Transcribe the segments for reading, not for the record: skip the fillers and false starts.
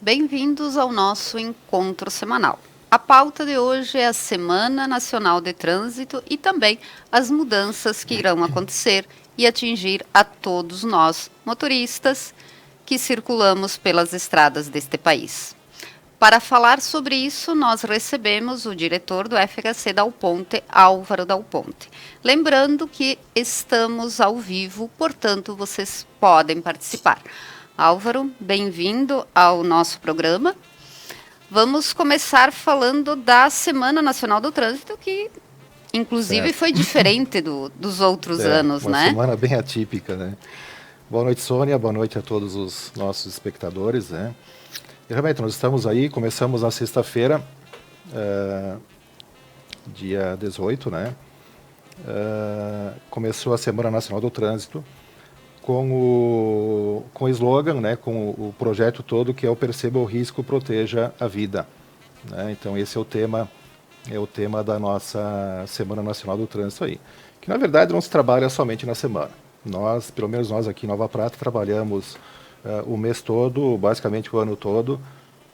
Bem-vindos ao nosso encontro semanal. A pauta de hoje é a Semana Nacional de Trânsito e também as mudanças que irão acontecer e atingir a todos nós, motoristas, que circulamos pelas estradas deste país. Para falar sobre isso, nós recebemos o diretor do FHC Dal Ponte, Álvaro Dal Ponte. Lembrando que estamos ao vivo, portanto, vocês podem participar. Álvaro, bem-vindo ao nosso programa. Vamos começar falando da Semana Nacional do Trânsito, que inclusive foi diferente dos outros anos, uma né? Uma semana bem atípica, né? Boa noite, Sônia, boa noite a todos os nossos espectadores, né? E realmente, nós estamos aí, começamos na sexta-feira, dia 18, né? Começou a Semana Nacional do Trânsito, com o slogan, né, com o projeto todo, que é o Perceba o Risco, Proteja a Vida, né? Então esse é o tema da nossa Semana Nacional do Trânsito aí, que na verdade não se trabalha somente na semana. Nós, pelo menos nós aqui em Nova Prata, trabalhamos o mês todo, basicamente o ano todo.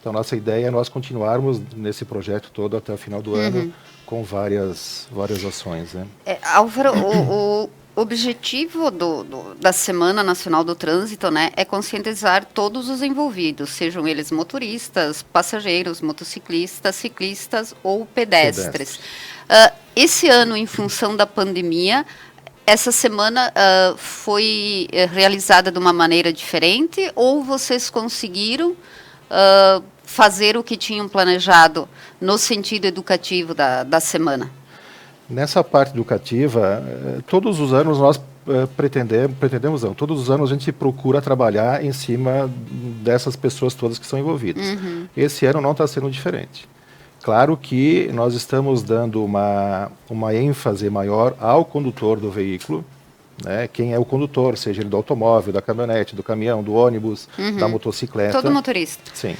Então nossa ideia é nós continuarmos nesse projeto todo até o final do ano, com várias ações, né? Álvaro, o objetivo da Semana Nacional do Trânsito, né, é conscientizar todos os envolvidos, sejam eles motoristas, passageiros, motociclistas, ciclistas ou pedestres. Esse ano, em função da pandemia, essa semana foi realizada de uma maneira diferente, ou vocês conseguiram fazer o que tinham planejado no sentido educativo da semana? Nessa parte educativa, todos os anos nós pretendemos não, todos os anos a gente procura trabalhar em cima dessas pessoas todas que são envolvidas. Esse ano não está sendo diferente. Claro que nós estamos dando uma ênfase maior ao condutor do veículo, né? Quem é o condutor, seja ele do automóvel, da caminhonete, do caminhão, do ônibus, da motocicleta. Todo motorista. Sim.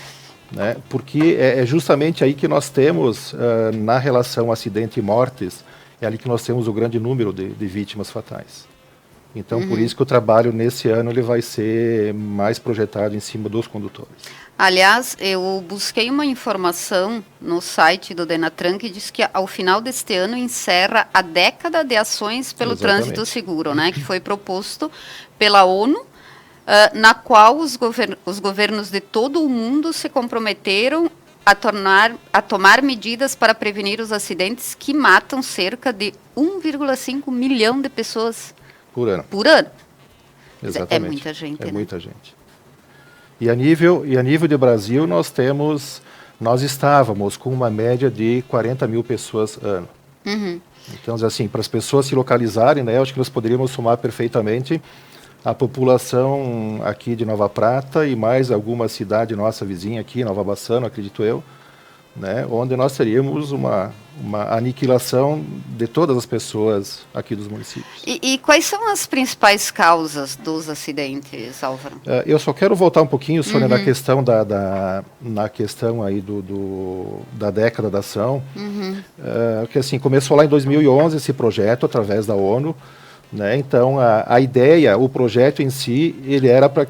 Né? Porque é justamente aí que nós temos, na relação acidente e mortes, é ali que nós temos o grande número de vítimas fatais. Então, por isso que o trabalho nesse ano ele vai ser mais projetado em cima dos condutores. Aliás, eu busquei uma informação no site do Denatran que diz que ao final deste ano encerra a década de ações pelo trânsito seguro, né, que foi proposto pela ONU, na qual os governos de todo o mundo se comprometeram a tomar medidas para prevenir os acidentes que matam cerca de 1,5 milhão de pessoas por ano. Exatamente. É muita gente. É, né? Muita gente. E a nível de Brasil, nós estávamos com uma média de 40 mil pessoas ano. Então, assim, para as pessoas se localizarem, né, eu acho que nós poderíamos somar perfeitamente a população aqui de Nova Prata e mais alguma cidade nossa vizinha aqui, Nova Bassano, acredito eu, né, onde nós teríamos uma aniquilação de todas as pessoas aqui dos municípios. E quais são as principais causas dos acidentes, Álvaro? Eu só quero voltar um pouquinho, Sônia, na questão na questão aí da década da ação, que assim, começou lá em 2011 esse projeto através da ONU, né? Então, a ideia, o projeto em si, ele era para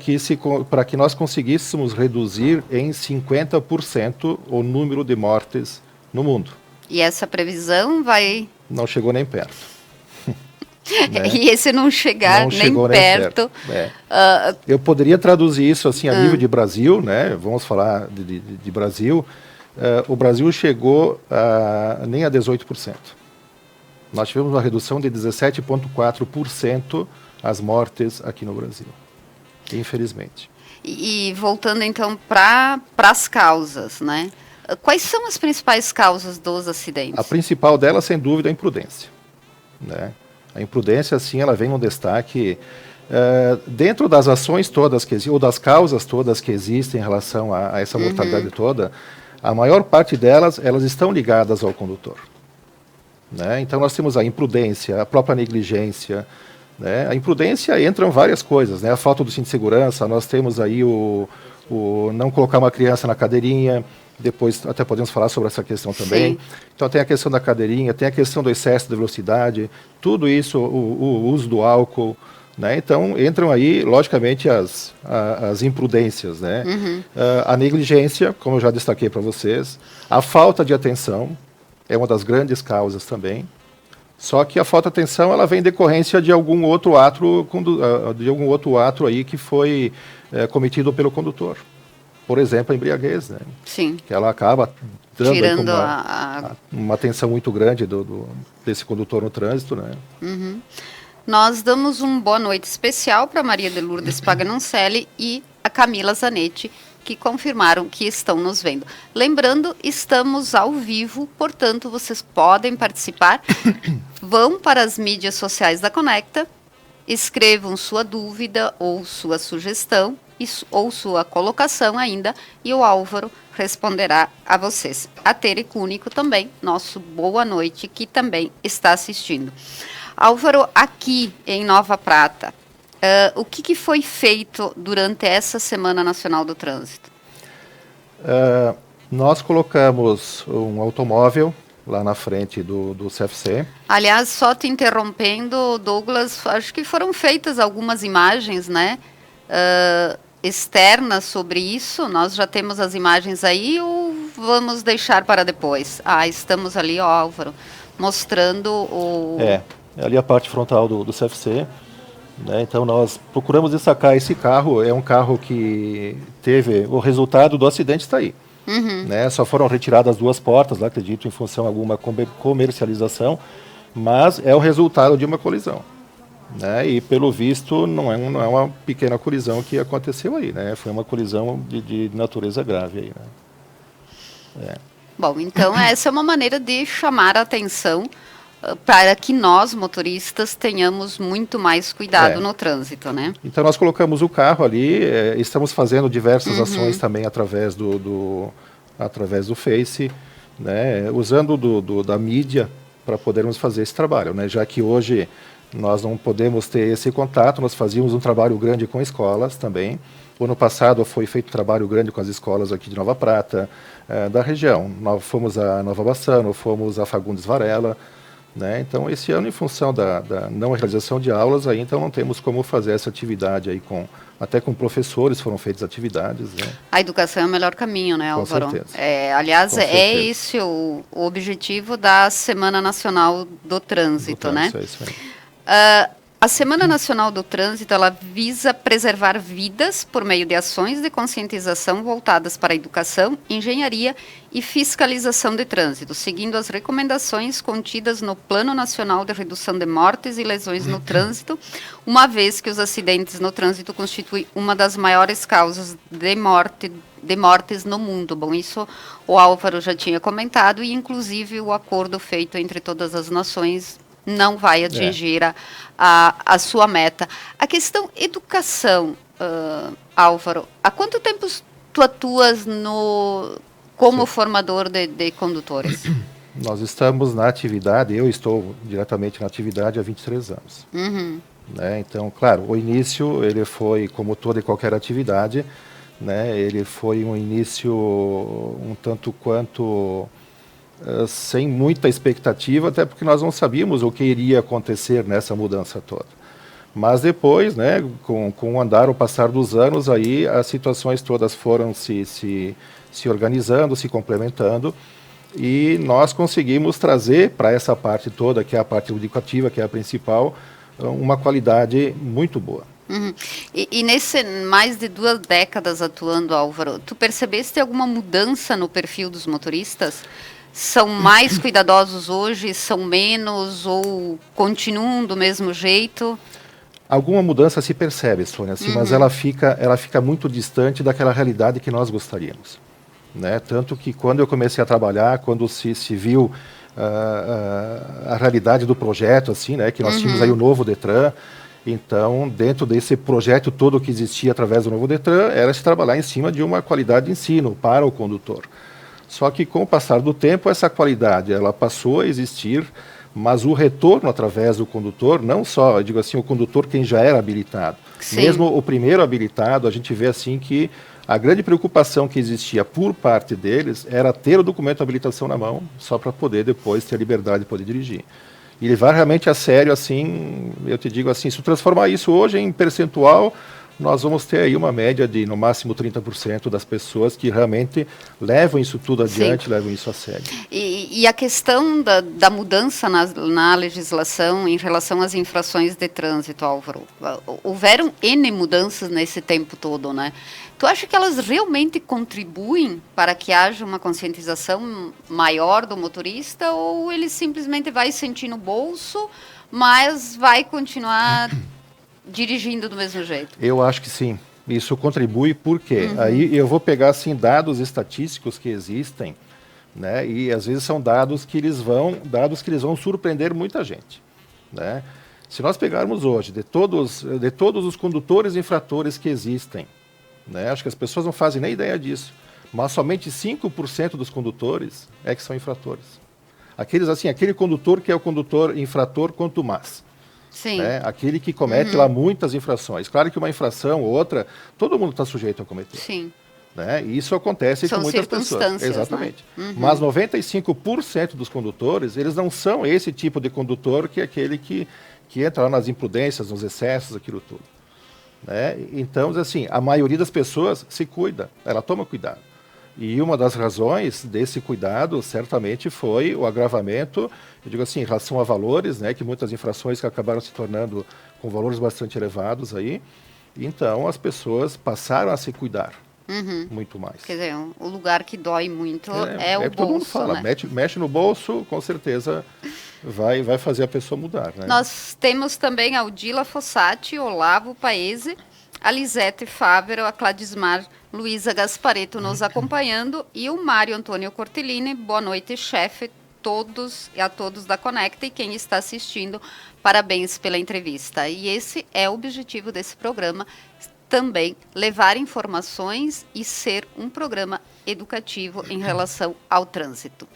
que nós conseguíssemos reduzir em 50% o número de mortes no mundo. E essa previsão vai... Não chegou nem perto. Né? E esse não chegar nem perto... Eu poderia traduzir isso assim a nível de Brasil, né? Vamos falar de Brasil. O Brasil chegou nem a 18%. Nós tivemos uma redução de 17,4% as mortes aqui no Brasil, infelizmente. E voltando então para as causas, né? Quais são as principais causas dos acidentes? A principal delas, sem dúvida, é a imprudência, né? A imprudência, assim, ela vem no destaque dentro das ações todas que existem, ou das causas todas que existem em relação a essa mortalidade toda. A maior parte delas, elas estão ligadas ao condutor. Né? Então nós temos a imprudência, a própria negligência, né? A imprudência entra em várias coisas, né? A falta do cinto de segurança, nós temos aí o não colocar uma criança na cadeirinha, depois até podemos falar sobre essa questão também. Sim. Então tem a questão da cadeirinha, tem a questão do excesso de velocidade, tudo isso, o uso do álcool, Né? Então, entram aí, logicamente, as imprudências, né? A negligência, como eu já destaquei para vocês, a falta de atenção é uma das grandes causas também. Só que a falta de atenção ela vem em decorrência de algum outro ato aí que foi cometido pelo condutor. Por exemplo, a embriaguez, né? Sim. Que ela acaba dando Tirando uma atenção muito grande desse condutor no trânsito, né? Nós damos uma boa noite especial para Maria de Lourdes Paganoncelli e a Camila Zanetti, que confirmaram que estão nos vendo. Lembrando, estamos ao vivo, portanto, vocês podem participar. Vão para as mídias sociais da Conecta, escrevam sua dúvida ou sua sugestão, ou sua colocação ainda, e o Álvaro responderá a vocês. A Tere Cúnico também, nosso boa noite, que também está assistindo. Álvaro, aqui em Nova Prata, o que foi feito durante essa Semana Nacional do Trânsito? Nós colocamos um automóvel lá na frente do CFC. Aliás, só te interrompendo, Douglas, acho que foram feitas algumas imagens, né, externas sobre isso. Nós já temos as imagens aí ou vamos deixar para depois? Estamos ali, ó, Álvaro, mostrando o... ali a parte frontal do CFC. Né? Então nós procuramos destacar esse carro, é um carro que teve o resultado do acidente está aí. Né? Só foram retiradas 2 portas, lá, acredito, em função de alguma comercialização, mas é o resultado de uma colisão. Né? E pelo visto não é uma pequena colisão que aconteceu aí, né? Foi uma colisão de natureza grave aí, né? Bom, então essa é uma maneira de chamar a atenção para que nós, motoristas, tenhamos muito mais cuidado no trânsito, né? Então nós colocamos o carro ali, estamos fazendo diversas ações também através do Face, né? Usando da mídia para podermos fazer esse trabalho, né? Já que hoje nós não podemos ter esse contato, nós fazíamos um trabalho grande com escolas também. O ano passado foi feito um trabalho grande com as escolas aqui de Nova Prata, da região. Nós fomos a Nova Bassano, fomos a Fagundes Varela, né? Então, esse ano, em função da não realização de aulas, aí, então não temos como fazer essa atividade aí até com professores foram feitas atividades. Né? A educação é o melhor caminho, né, Álvaro? Com certeza. Aliás, esse o objetivo da Semana Nacional do Trânsito, né? É isso aí. A Semana Nacional do Trânsito, ela visa preservar vidas por meio de ações de conscientização voltadas para a educação, engenharia e fiscalização de trânsito, seguindo as recomendações contidas no Plano Nacional de Redução de Mortes e Lesões no Trânsito, uma vez que os acidentes no trânsito constituem uma das maiores causas de mortes no mundo. Bom, isso o Álvaro já tinha comentado e, inclusive, o acordo feito entre todas as nações não vai atingir a sua meta. A questão educação, Álvaro, há quanto tempo tu atuas como formador de condutores? Nós estamos na atividade, eu estou diretamente na atividade há 23 anos. Né? Então, claro, o início ele foi, como toda e qualquer atividade, né? Ele foi um início um tanto quanto... sem muita expectativa, até porque nós não sabíamos o que iria acontecer nessa mudança toda. Mas depois, né, com o passar dos anos, aí as situações todas foram se organizando, se complementando, e nós conseguimos trazer para essa parte toda, que é a parte educativa, que é a principal, uma qualidade muito boa. E nesse mais de 2 décadas atuando, Álvaro, tu percebeste alguma mudança no perfil dos motoristas? São mais cuidadosos hoje, são menos ou continuam do mesmo jeito? Alguma mudança se percebe, Sônia, assim, mas ela fica muito distante daquela realidade que nós gostaríamos. Né? Tanto que quando eu comecei a trabalhar, quando se viu a realidade do projeto, assim, né, que nós tínhamos aí o novo Detran, então, dentro desse projeto todo que existia através do novo Detran, era se trabalhar em cima de uma qualidade de ensino para o condutor. Só que com o passar do tempo, essa qualidade ela passou a existir, mas o retorno através do condutor, não só, eu digo assim, o condutor quem já era habilitado. Sim. Mesmo o primeiro habilitado, a gente vê assim que a grande preocupação que existia por parte deles era ter o documento de habilitação na mão, só para poder depois ter a liberdade de poder dirigir. E levar realmente a sério, assim, eu te digo assim, se transformar isso hoje em percentual, nós vamos ter aí uma média de, no máximo, 30% das pessoas que realmente levam isso tudo adiante, levam isso a sério. E a questão da mudança na legislação em relação às infrações de trânsito, Álvaro, houveram N mudanças nesse tempo todo, né? Tu acha que elas realmente contribuem para que haja uma conscientização maior do motorista, ou ele simplesmente vai sentir no bolso, mas vai continuar dirigindo do mesmo jeito? Eu acho que sim. Isso contribui porque aí eu vou pegar assim dados estatísticos que existem, né? E às vezes são dados que eles vão surpreender muita gente, né? Se nós pegarmos hoje de todos os condutores infratores que existem, né? Acho que as pessoas não fazem nem ideia disso, mas somente 5% dos condutores é que são infratores. Aquele condutor que é o condutor infrator contumaz. Sim. Né? Aquele que comete lá muitas infrações. Claro que uma infração ou outra, todo mundo está sujeito a cometer. Sim. Né? E isso acontece com muitas pessoas. Exatamente. Né? Mas 95% dos condutores, eles não são esse tipo de condutor que é aquele que entra lá nas imprudências, nos excessos, aquilo tudo. Né? Então, assim, a maioria das pessoas se cuida, ela toma cuidado. E uma das razões desse cuidado, certamente, foi o agravamento, eu digo assim, em relação a valores, né, que muitas infrações que acabaram se tornando com valores bastante elevados aí. Então, as pessoas passaram a se cuidar muito mais. Quer dizer, o lugar que dói muito é o bolso. Todo mundo fala, né? mexe no bolso, com certeza vai fazer a pessoa mudar. Né? Nós temos também a Odila Fossati, Olavo Paese, a Lisete Fávero, a Cladismar Luísa Gaspareto nos acompanhando e o Mário Antônio Cortellini. Boa noite, chefe, a todos da Conecta e quem está assistindo, parabéns pela entrevista. E esse é o objetivo desse programa, também levar informações e ser um programa educativo em relação ao trânsito.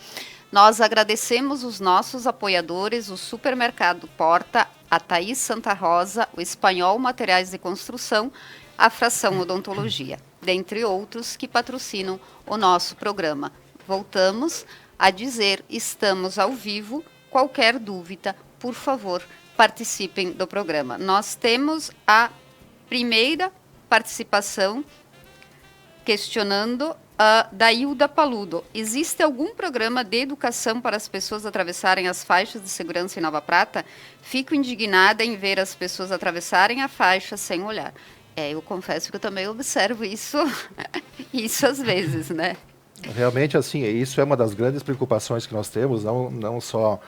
Nós agradecemos os nossos apoiadores, o Supermercado Porta, a Thaís Santa Rosa, o Espanhol Materiais de Construção, a Fração Odontologia, dentre outros que patrocinam o nosso programa. Voltamos a dizer, estamos ao vivo, qualquer dúvida, por favor, participem do programa. Nós temos a primeira participação questionando da Hilda Paludo. Existe algum programa de educação para as pessoas atravessarem as faixas de segurança em Nova Prata? Fico indignada em ver as pessoas atravessarem a faixa sem olhar. Eu confesso que eu também observo isso, isso às vezes, né? Realmente, assim, isso é uma das grandes preocupações que nós temos, não só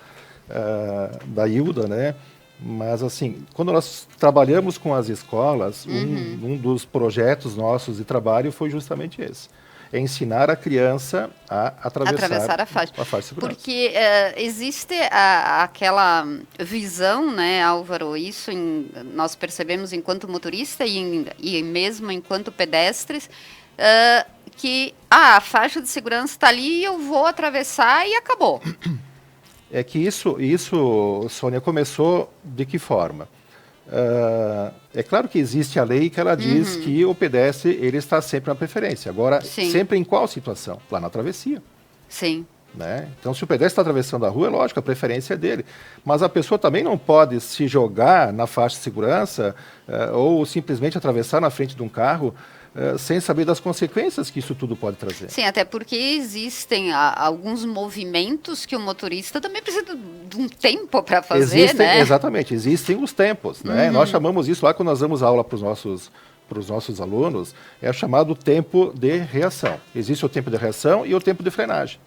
da Hilda, né? Mas, assim, quando nós trabalhamos com as escolas, um dos projetos nossos de trabalho foi justamente esse. É ensinar a criança a atravessar a faixa de segurança. Porque existe aquela visão, né, Álvaro, isso nós percebemos enquanto motorista e mesmo enquanto pedestres, que a faixa de segurança está ali, eu vou atravessar e acabou. É que isso, Sônia, começou de que forma? É claro que existe a lei que ela diz que o pedestre ele está sempre na preferência. Agora, sempre em qual situação? Lá na travessia. Sim. Né? Então, se o pedestre está atravessando a rua, é lógico, a preferência é dele. Mas a pessoa também não pode se jogar na faixa de segurança ou simplesmente atravessar na frente de um carro sem saber das consequências que isso tudo pode trazer. Sim, até porque existem alguns movimentos que o motorista também precisa de um tempo para fazer, né? Exatamente, existem os tempos. Né? Nós chamamos isso lá quando nós damos aula para os nossos alunos, é chamado tempo de reação. Existe o tempo de reação e o tempo de frenagem.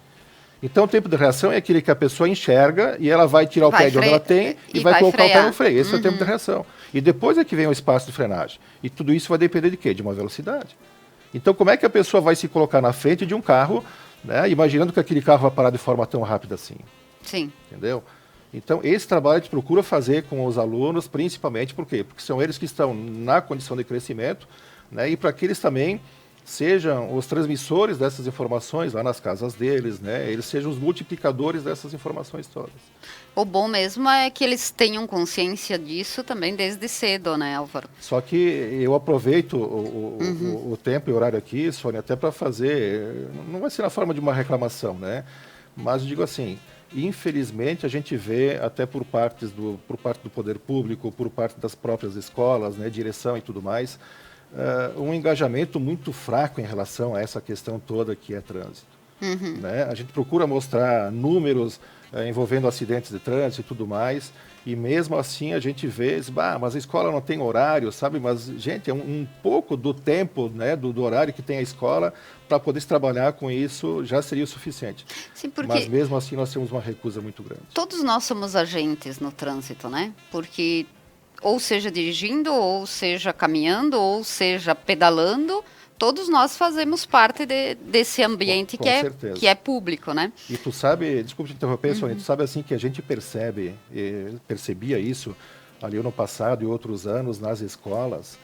Então, o tempo de reação é aquele que a pessoa enxerga e ela vai tirar o pé de onde ela tem e vai colocar o pé no freio. Esse é o tempo de reação. E depois é que vem o espaço de frenagem. E tudo isso vai depender de quê? De uma velocidade. Então, como é que a pessoa vai se colocar na frente de um carro, né, imaginando que aquele carro vai parar de forma tão rápida assim? Sim. Entendeu? Então, esse trabalho a gente procura fazer com os alunos, principalmente por quê? Porque são eles que estão na condição de crescimento, né, e para que eles também sejam os transmissores dessas informações lá nas casas deles, né? Eles sejam os multiplicadores dessas informações todas. O bom mesmo é que eles tenham consciência disso também desde cedo, né, Álvaro? Só que eu aproveito o tempo e o horário aqui, Sônia, até para fazer, não vai ser na forma de uma reclamação, né? Mas eu digo assim, infelizmente, a gente vê até por parte do poder público, por parte das próprias escolas, né, direção e tudo mais, um engajamento muito fraco em relação a essa questão toda que é trânsito. Né? A gente procura mostrar números envolvendo acidentes de trânsito e tudo mais, e mesmo assim a gente vê, mas a escola não tem horário, sabe? Mas, gente, é um pouco do tempo, né, do horário que tem a escola para poder trabalhar com isso já seria o suficiente. Sim, porque mas mesmo assim nós temos uma recusa muito grande. Todos nós somos agentes no trânsito, né? Porque ou seja dirigindo, ou seja caminhando, ou seja pedalando, todos nós fazemos parte desse ambiente que é público, né? E tu sabe, desculpa te interromper, Sônia, tu sabe assim que a gente percebia isso ali no passado e outros anos nas escolas,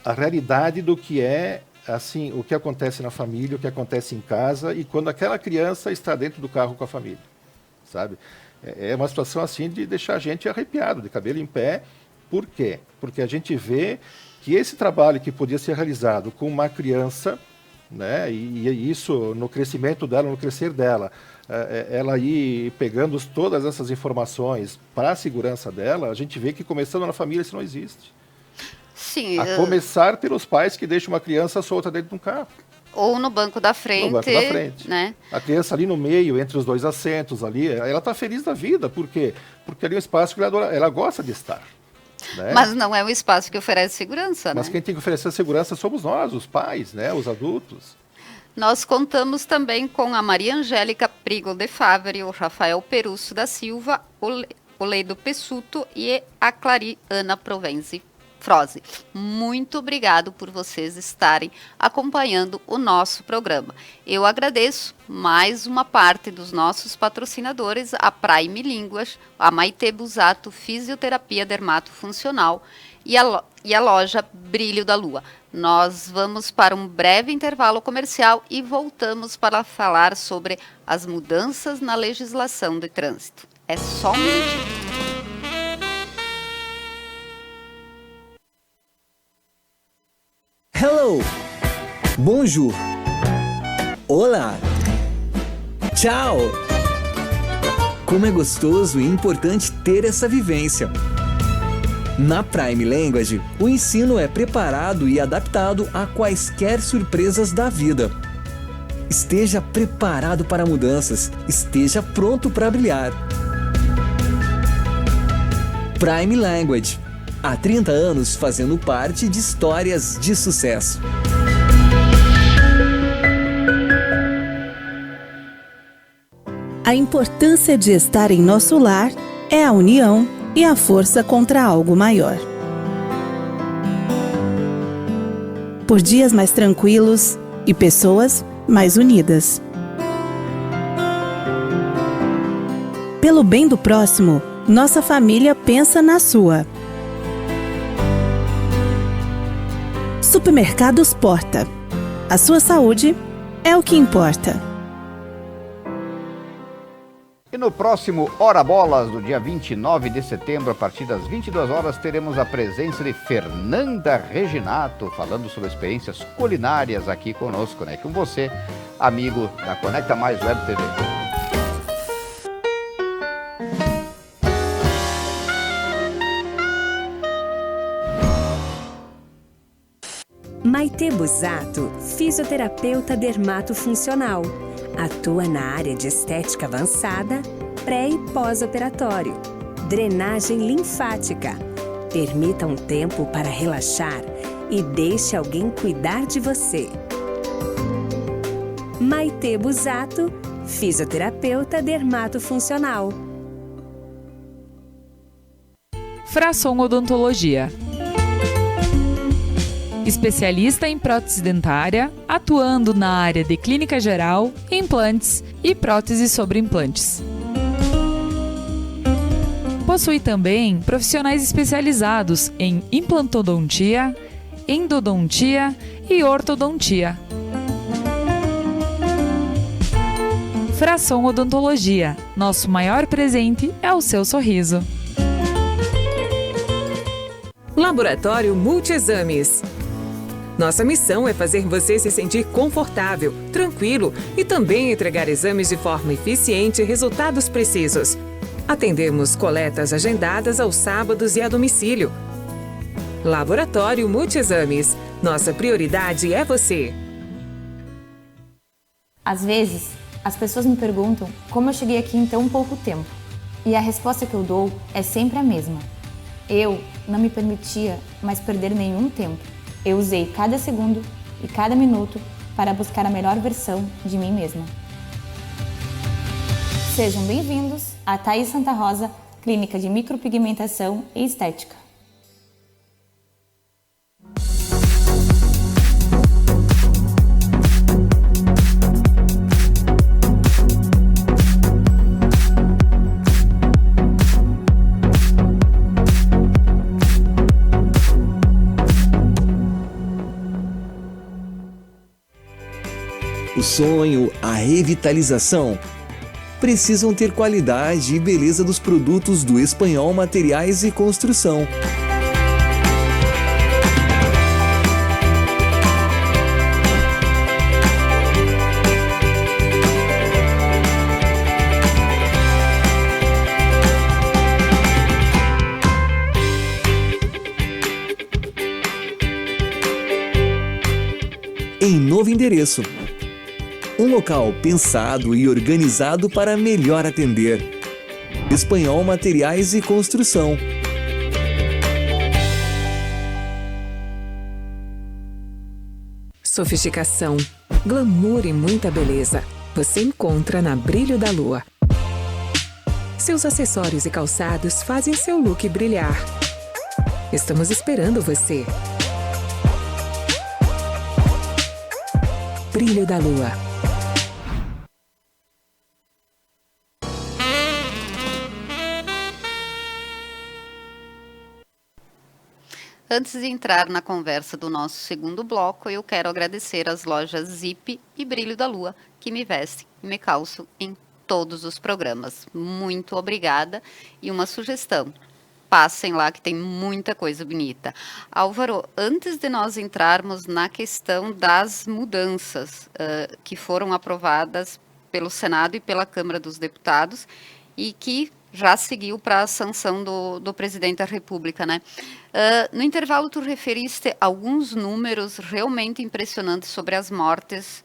a realidade do que é, assim, o que acontece na família, o que acontece em casa e quando aquela criança está dentro do carro com a família, sabe? É uma situação assim de deixar a gente arrepiado, de cabelo em pé. Por quê? Porque a gente vê que esse trabalho que podia ser realizado com uma criança, né, e isso no crescimento dela, no crescer dela, ela ir pegando todas essas informações para a segurança dela, a gente vê que começando na família isso não existe. Sim. A começar pelos pais que deixam uma criança solta dentro de um carro. Ou no banco da frente. No banco da frente. Né? A criança ali no meio, entre os dois assentos, ali, ela está feliz da vida. Por quê? Porque ali é um espaço que ela gosta de estar. Né? Mas não é um espaço que oferece segurança, Mas né? quem tem que oferecer segurança somos nós, os pais, né? Os adultos. Nós contamos também com a Maria Angélica Prigo de Favre, o Rafael Perusso da Silva, o Leido Pessuto e a Clariana Provenzi Froze. Muito obrigado por vocês estarem acompanhando o nosso programa. Eu agradeço mais uma parte dos nossos patrocinadores, a Prime Línguas, a Maite Busato Fisioterapia Dermato Funcional e a loja Brilho da Lua. Nós vamos para um breve intervalo comercial e voltamos para falar sobre as mudanças na legislação de trânsito. É só um minutinho. Hello! Bonjour! Olá! Tchau! Como é gostoso e importante ter essa vivência! Na Prime Language, o ensino é preparado e adaptado a quaisquer surpresas da vida. Esteja preparado para mudanças, esteja pronto para brilhar. Prime Language. Há 30 anos fazendo parte de histórias de sucesso. A importância de estar em nosso lar é a união e a força contra algo maior. Por dias mais tranquilos e pessoas mais unidas. Pelo bem do próximo, nossa família pensa na sua. Supermercados Porta. A sua saúde é o que importa. E no próximo Hora Bolas, do dia 29 de setembro, a partir das 22 horas, teremos a presença de Fernanda Reginato, falando sobre experiências culinárias aqui conosco, né? Com você, amigo da Conecta Mais Web TV. Maite Busato, fisioterapeuta dermatofuncional. Atua na área de estética avançada, pré e pós-operatório. Drenagem linfática. Permita um tempo para relaxar e deixe alguém cuidar de você. Maite Busato, fisioterapeuta dermatofuncional. Frasson Odontologia. Especialista em prótese dentária, atuando na área de clínica geral, implantes e próteses sobre implantes. Possui também profissionais especializados em implantodontia, endodontia e ortodontia. Frasson Odontologia. Nosso maior presente é o seu sorriso. Laboratório Multiexames. Nossa missão é fazer você se sentir confortável, tranquilo e também entregar exames de forma eficiente e resultados precisos. Atendemos coletas agendadas aos sábados e a domicílio. Laboratório Multiexames. Nossa prioridade é você. Às vezes, as pessoas me perguntam como eu cheguei aqui em tão pouco tempo. E a resposta que eu dou é sempre a mesma. Eu não me permitia mais perder nenhum tempo. Eu usei cada segundo e cada minuto para buscar a melhor versão de mim mesma. Sejam bem-vindos à Thaís Santa Rosa, Clínica de Micropigmentação e Estética. O sonho, a revitalização precisam ter qualidade e beleza dos produtos do Espanhol Materiais e Construção. Em novo endereço. Um local pensado e organizado para melhor atender. Espanhol Materiais e Construção. Sofisticação, glamour e muita beleza. Você encontra na Brilho da Lua. Seus acessórios e calçados fazem seu look brilhar. Estamos esperando você. Brilho da Lua. Antes de entrar na conversa do nosso segundo bloco, eu quero agradecer às lojas Zip e Brilho da Lua, que me vestem e me calçam em todos os programas. Muito obrigada. E uma sugestão, passem lá que tem muita coisa bonita. Álvaro, antes de nós entrarmos na questão das mudanças que foram aprovadas pelo Senado e pela Câmara dos Deputados e que já seguiu para a sanção do presidente da República, né? No intervalo, tu referiste alguns números realmente impressionantes sobre as mortes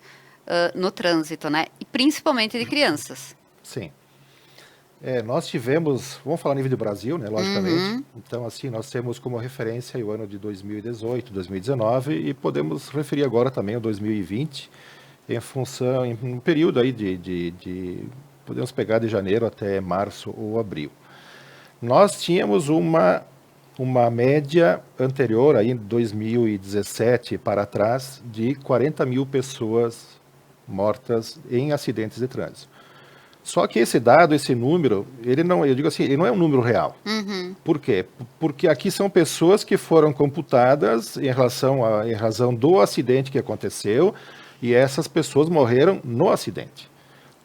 no trânsito, né? E principalmente de crianças. Sim. Nós tivemos, vamos falar a nível do Brasil, né, logicamente. Então, assim, nós temos como referência o ano de 2018, 2019 e podemos referir agora também o 2020, em função, em um período aí podemos pegar de janeiro até março ou abril. Nós tínhamos uma média anterior, aí em 2017 para trás, de 40 mil pessoas mortas em acidentes de trânsito. Só que esse dado, esse número, ele não é um número real. Por quê? Porque aqui são pessoas que foram computadas em razão do acidente que aconteceu e essas pessoas morreram no acidente.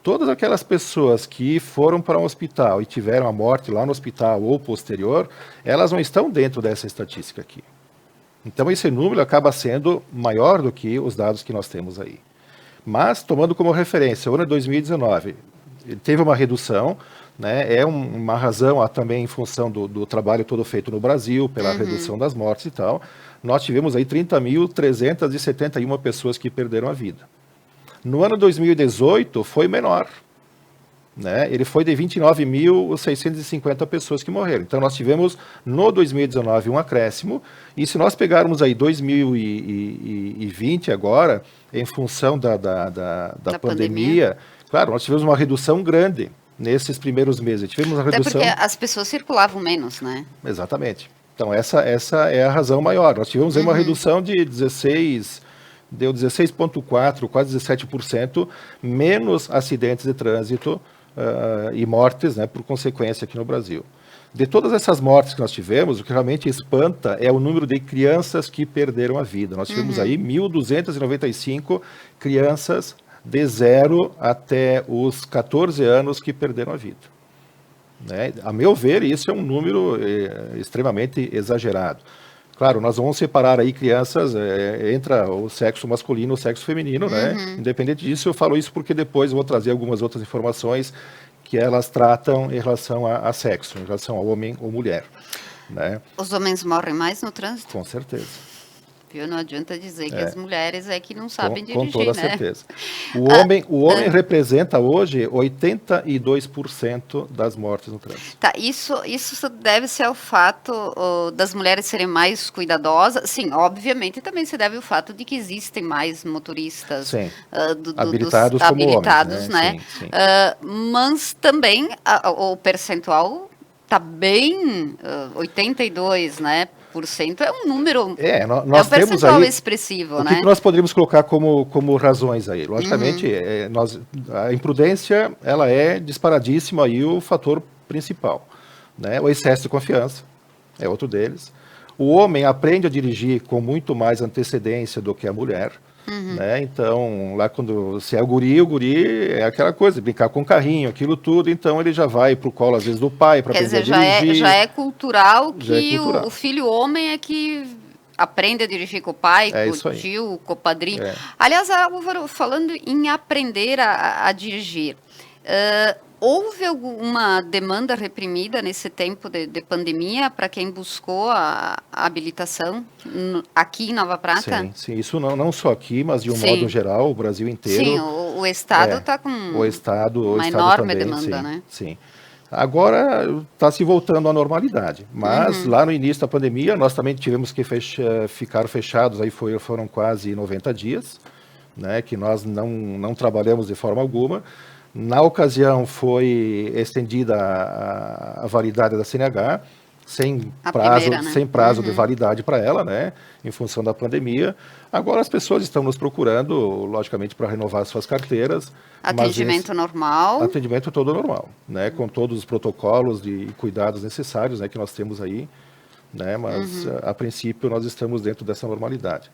Todas aquelas pessoas que foram para um hospital e tiveram a morte lá no hospital ou posterior, elas não estão dentro dessa estatística aqui. Então esse número acaba sendo maior do que os dados que nós temos aí. Mas, tomando como referência o ano de 2019, teve uma redução, né? É uma razão também em função do trabalho todo feito no Brasil, pela redução das mortes e tal. Nós tivemos aí 30.371 pessoas que perderam a vida. No ano 2018 foi menor, né? Ele foi de 29.650 pessoas que morreram. Então nós tivemos no 2019 um acréscimo, e se nós pegarmos aí 2020 agora, em função da pandemia, claro, nós tivemos uma redução grande nesses primeiros meses. Tivemos uma redução... Até porque as pessoas circulavam menos, né? Exatamente. Então essa é a razão maior. Nós tivemos aí uma redução de 16,4%, quase 17%, menos acidentes de trânsito e mortes, né, por consequência aqui no Brasil. De todas essas mortes que nós tivemos, o que realmente espanta é o número de crianças que perderam a vida. Nós tivemos aí 1.295 crianças de 0 até os 14 anos que perderam a vida. Né? A meu ver, isso é um número extremamente exagerado. Claro, nós vamos separar aí crianças, entra o sexo masculino e o sexo feminino, né? Independente disso, eu falo isso porque depois eu vou trazer algumas outras informações que elas tratam em relação a sexo, em relação ao homem ou mulher, né? Os homens morrem mais no trânsito? Com certeza. Viu? Não adianta dizer que as mulheres é que não sabem dirigir, com toda né? certeza. O homem representa hoje 82% das mortes no trânsito. Tá, isso deve ser ao fato das mulheres serem mais cuidadosas. Sim, obviamente também se deve ao fato de que existem mais motoristas habilitados, habilitados, né? né? Sim. Mas também o percentual está bem 82, né? É um número, nós um percentual temos aí, expressivo, o né? que nós poderíamos colocar como razões aí? Logicamente, a imprudência, ela é disparadíssima aí o fator principal, né? O excesso de confiança é outro deles. O homem aprende a dirigir com muito mais antecedência do que a mulher, né? Então, lá quando se é o guri é aquela coisa, brincar com o carrinho, aquilo tudo, então ele já vai pro colo, às vezes, do pai para aprender a dirigir. Já é cultural que o filho homem é que aprende a dirigir com o pai, com o tio, com o padrinho. Aliás, Álvaro, falando em aprender a dirigir, houve alguma demanda reprimida nesse tempo de pandemia para quem buscou a habilitação aqui em Nova Prata? Sim, isso não só aqui, mas de um modo geral, o Brasil inteiro. Sim, o Estado está com uma enorme também, demanda, né? Sim. Agora está se voltando à normalidade, mas lá no início da pandemia nós também tivemos que ficar fechados, aí foram quase 90 dias, né, que nós não trabalhamos de forma alguma. Na ocasião foi estendida a validade da CNH, sem prazo de validade para ela, né, em função da pandemia. Agora as pessoas estão nos procurando, logicamente, para renovar suas carteiras. Atendimento normal? Atendimento todo normal, né, com todos os protocolos de cuidados necessários, né, que nós temos aí, né, mas a princípio nós estamos dentro dessa normalidade.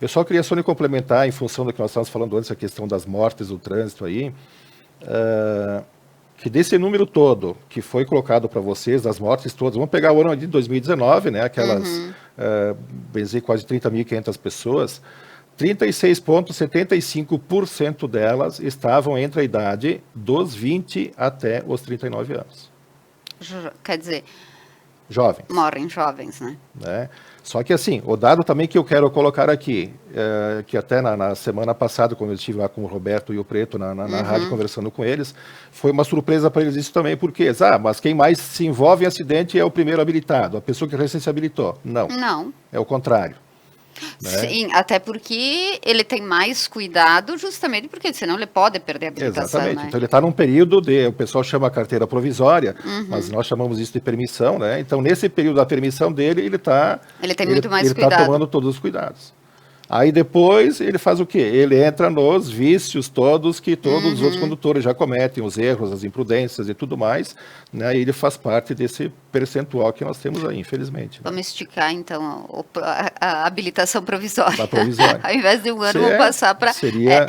Eu só queria me complementar, em função do que nós estávamos falando antes, a questão das mortes do trânsito aí, que desse número todo que foi colocado para vocês, das mortes todas, vamos pegar o ano de 2019, né, aquelas, quase 30.500 pessoas, 36,75% delas estavam entre a idade dos 20 até os 39 anos. Quer dizer... Jovens. Morrem jovens, né? Só que assim, o dado também que eu quero colocar aqui, que até na semana passada, quando eu estive lá com o Roberto e o Preto na rádio conversando com eles, foi uma surpresa para eles isso também, porque, mas quem mais se envolve em acidente é o primeiro habilitado, a pessoa que recém se habilitou. Não. É o contrário. Né? Sim, até porque ele tem mais cuidado, justamente porque senão ele pode perder a habilitação. Exatamente, né? Então ele está num período o pessoal chama a carteira provisória, mas nós chamamos isso de permissão, né? Então nesse período da permissão dele, ele tem muito mais cuidado. Ele está tomando todos os cuidados. Aí depois ele faz o quê? Ele entra nos vícios todos que todos os outros condutores já cometem, os erros, as imprudências e tudo mais, né? E ele faz parte desse percentual que nós temos aí, infelizmente. Vamos esticar, então, a habilitação provisória. A provisória. Ao invés de um ano, vou passar para...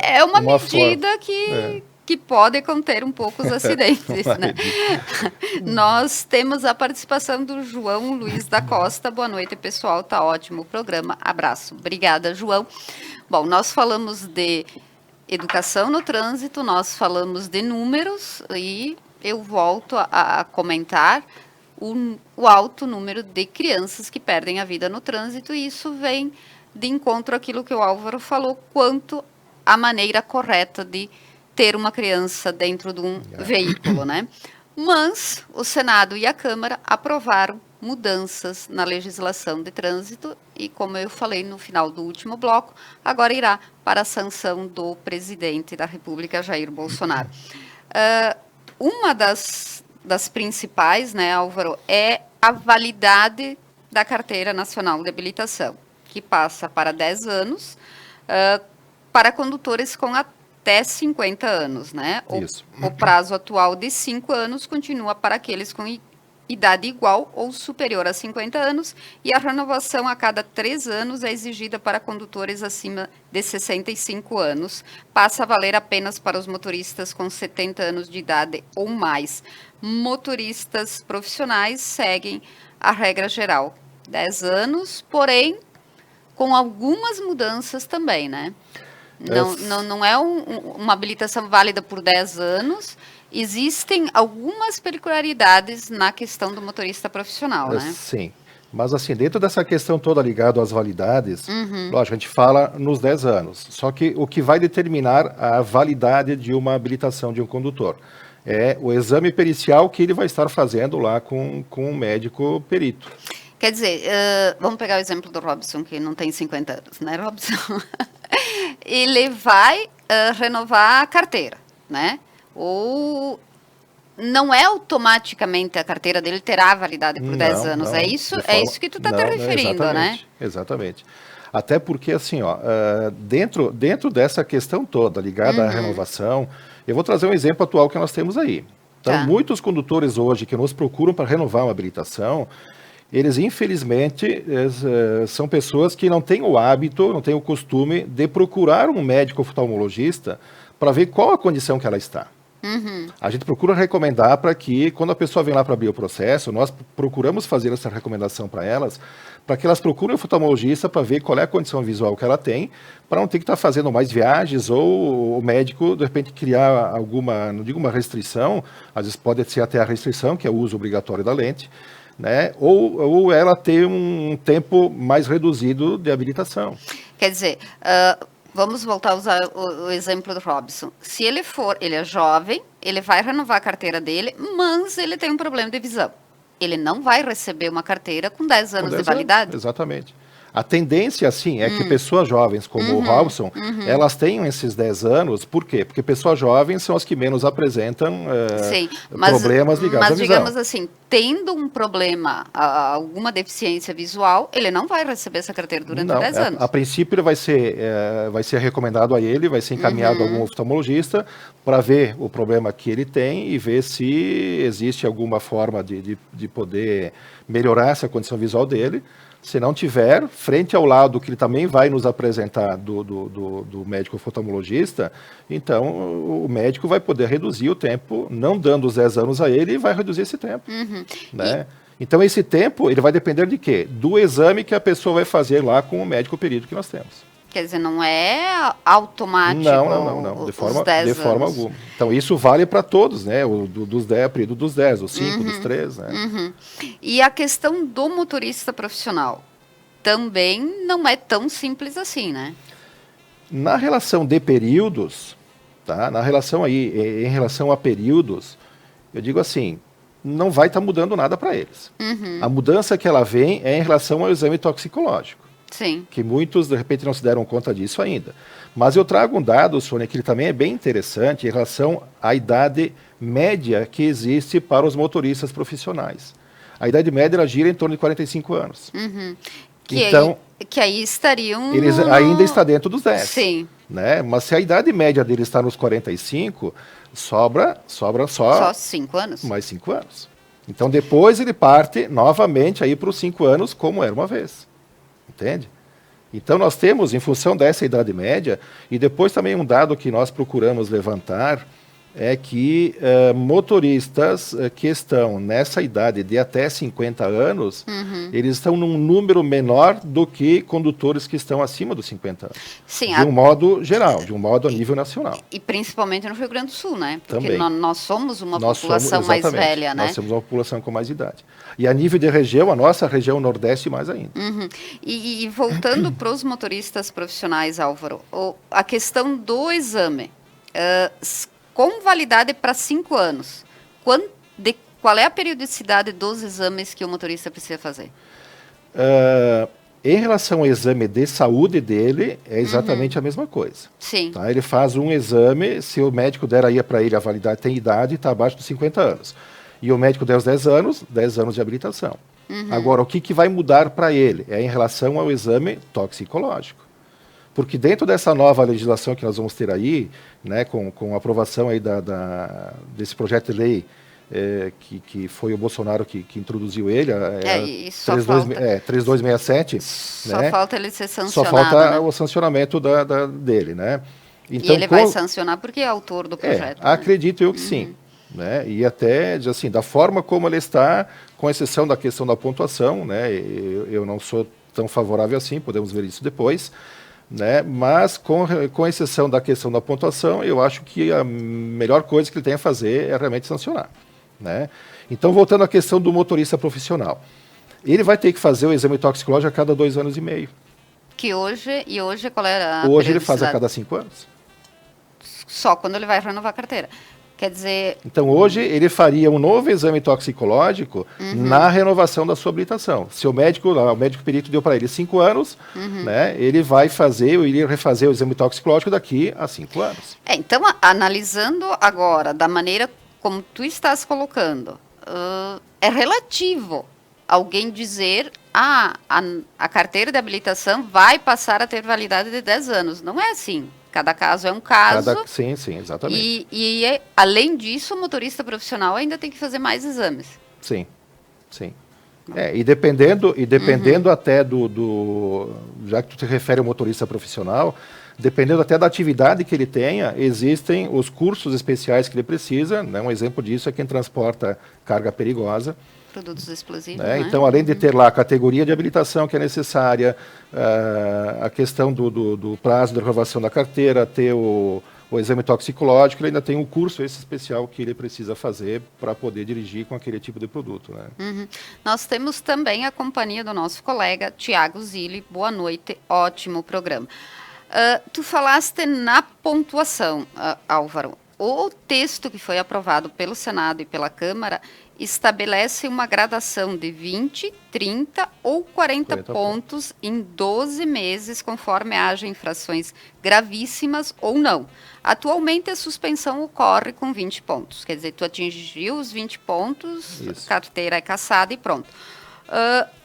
É uma medida que pode conter um pouco os acidentes, né? Nós temos a participação do João Luiz da Costa. Boa noite, pessoal. Tá ótimo o programa. Abraço. Obrigada, João. Bom, nós falamos de educação no trânsito, nós falamos de números e eu volto a comentar o alto número de crianças que perdem a vida no trânsito, e isso vem de encontro àquilo que o Álvaro falou, quanto à maneira correta de ter uma criança dentro de um veículo, né? Mas o Senado e a Câmara aprovaram mudanças na legislação de trânsito e, como eu falei no final do último bloco, agora irá para a sanção do presidente da República, Jair Bolsonaro. Uma das principais, né, Álvaro, é a validade da Carteira Nacional de Habilitação, que passa para 10 anos para condutores com até 50 anos, né? O prazo atual de 5 anos continua para aqueles com idade igual ou superior a 50 anos, e a renovação a cada 3 anos é exigida para condutores acima de 65 anos. Passa a valer apenas para os motoristas com 70 anos de idade ou mais. Motoristas profissionais seguem a regra geral 10 anos, porém com algumas mudanças também, né? Não é uma habilitação válida por 10 anos, existem algumas peculiaridades na questão do motorista profissional, né? Sim, mas assim, dentro dessa questão toda ligada às validades, lógico, a gente fala nos 10 anos, só que o que vai determinar a validade de uma habilitação de um condutor é o exame pericial que ele vai estar fazendo lá com um médico perito. Quer dizer, vamos pegar o exemplo do Robson, que não tem 50 anos, né, Robson? Ele vai renovar a carteira, né? Ou não é automaticamente a carteira dele terá validade por 10 anos. É isso que tu está te referindo, né? Exatamente. Até porque, assim, dentro dessa questão toda ligada à renovação, eu vou trazer um exemplo atual que nós temos aí. Então, muitos condutores hoje que nos procuram para renovar uma habilitação, eles, infelizmente, são pessoas que não têm o hábito, não têm o costume de procurar um médico oftalmologista para ver qual a condição que ela está. A gente procura recomendar para que, quando a pessoa vem lá para abrir o processo, nós procuramos fazer essa recomendação para elas, para que elas procurem o oftalmologista para ver qual é a condição visual que ela tem, para não ter que estar fazendo mais viagens, ou o médico, de repente, criar alguma, não digo uma restrição, às vezes pode ser até a restrição, que é o uso obrigatório da lente, né? Ou ela ter um tempo mais reduzido de habilitação. Quer dizer, vamos voltar a usar o exemplo do Robson. Se ele é jovem, ele vai renovar a carteira dele, mas ele tem um problema de visão. Ele não vai receber uma carteira com 10 anos de validade? Exatamente. A tendência, assim, é que pessoas jovens, como o Robson, elas tenham esses 10 anos. Por quê? Porque pessoas jovens são as que menos apresentam problemas ligados à visão. Mas, digamos assim, tendo um problema, alguma deficiência visual, ele não vai receber essa carteira durante 10 anos. A princípio, ele vai ser recomendado a ele, vai ser encaminhado a algum oftalmologista para ver o problema que ele tem e ver se existe alguma forma de poder melhorar essa condição visual dele. Se não tiver, frente ao lado que ele também vai nos apresentar do médico oftalmologista, então o médico vai poder reduzir o tempo, não dando os 10 anos a ele, e vai reduzir esse tempo. Né? Então esse tempo ele vai depender de quê? Do exame que a pessoa vai fazer lá com o médico perito que nós temos. Quer dizer, não é automático. Não. De forma alguma. Então, isso vale para todos, né? Dos 10, período dos 10, dos 5, dos 3, né? E a questão do motorista profissional também não é tão simples assim, né? Na relação de períodos, tá? Em relação a períodos, eu digo assim, não vai estar mudando nada para eles. A mudança que ela vem é em relação ao exame toxicológico. Sim. Que muitos, de repente, não se deram conta disso ainda. Mas eu trago um dado, Sônia, que ele também é bem interessante em relação à idade média que existe para os motoristas profissionais. A idade média ela gira em torno de 45 anos. Então, que aí estariam... Eles ainda está dentro dos 10. Sim. Né? Mas se a idade média dele está nos 45, sobra só 5 anos. Mais 5 anos. Então, depois ele parte novamente aí para os 5 anos, como era uma vez. Entende? Então, nós temos, em função dessa idade média, e depois também um dado que nós procuramos levantar, é que motoristas que estão nessa idade de até 50 anos, eles estão num número menor do que condutores que estão acima dos 50 anos. Sim, de um modo geral, de um modo a nível nacional. E principalmente no Rio Grande do Sul, né? Porque também. Nós somos uma população mais velha, né? Nós temos uma população com mais idade. E a nível de região, a nossa região Nordeste mais ainda. E voltando para os motoristas profissionais, Álvaro, a questão do exame, com validade para 5 anos, qual é a periodicidade dos exames que o motorista precisa fazer? Em relação ao exame de saúde dele, é exatamente a mesma coisa. Sim. Tá? Ele faz um exame, se o médico der aí para ele a validade, tem idade, está abaixo dos 50 anos. E o médico der os 10 anos de habilitação. Agora, o que vai mudar para ele é em relação ao exame toxicológico. Porque dentro dessa nova legislação que nós vamos ter aí, né, com a aprovação aí desse projeto de lei, que foi o Bolsonaro que introduziu ele, 3267. Só né? falta ele ser sancionado. Só falta, né? o sancionamento dele, né? Então, e ele vai sancionar porque é autor do projeto. Acredito eu que sim. né? E até, assim, da forma como ele está, com exceção da questão da pontuação, né? Eu não sou tão favorável assim, podemos ver isso depois, né? Mas com exceção da questão da pontuação, eu acho que a melhor coisa que ele tem a fazer é realmente sancionar, né? Então, voltando à questão do motorista profissional, ele vai ter que fazer o exame toxicológico a cada 2 anos e meio. Que hoje qual era a Hoje ele faz a periodicidade? cada 5 anos. Só quando ele vai renovar a carteira. Quer dizer, Então, hoje, ele faria um novo exame toxicológico na renovação da sua habilitação. Se o médico perito deu para ele 5 anos, né, ele vai fazer, ou iria refazer o exame toxicológico daqui a 5 anos. então, analisando agora, da maneira como tu estás colocando, é relativo alguém dizer, a carteira de habilitação vai passar a ter validade de 10 anos. Não é assim. Cada caso é um caso. Sim, exatamente. E além disso, o motorista profissional ainda tem que fazer mais exames. Sim. E dependendo até já que tu te refere ao motorista profissional, dependendo até da atividade que ele tenha, existem os cursos especiais que ele precisa, né? Um exemplo disso é quem transporta carga perigosa. Produtos explosivos, né? né? Então, além de ter lá a categoria de habilitação que é necessária, a questão do prazo de renovação da carteira, ter o exame toxicológico, ele ainda tem um curso esse especial que ele precisa fazer para poder dirigir com aquele tipo de produto, né? Nós temos também a companhia do nosso colega Tiago Zilli. Boa noite, ótimo programa. Tu falaste na pontuação, Álvaro. O texto que foi aprovado pelo Senado e pela Câmara estabelece uma gradação de 20, 30 ou 40 pontos em 12 meses, conforme haja infrações gravíssimas ou não. Atualmente, a suspensão ocorre com 20 pontos. Quer dizer, tu atingiu os 20 pontos, Isso. carteira é cassada e pronto.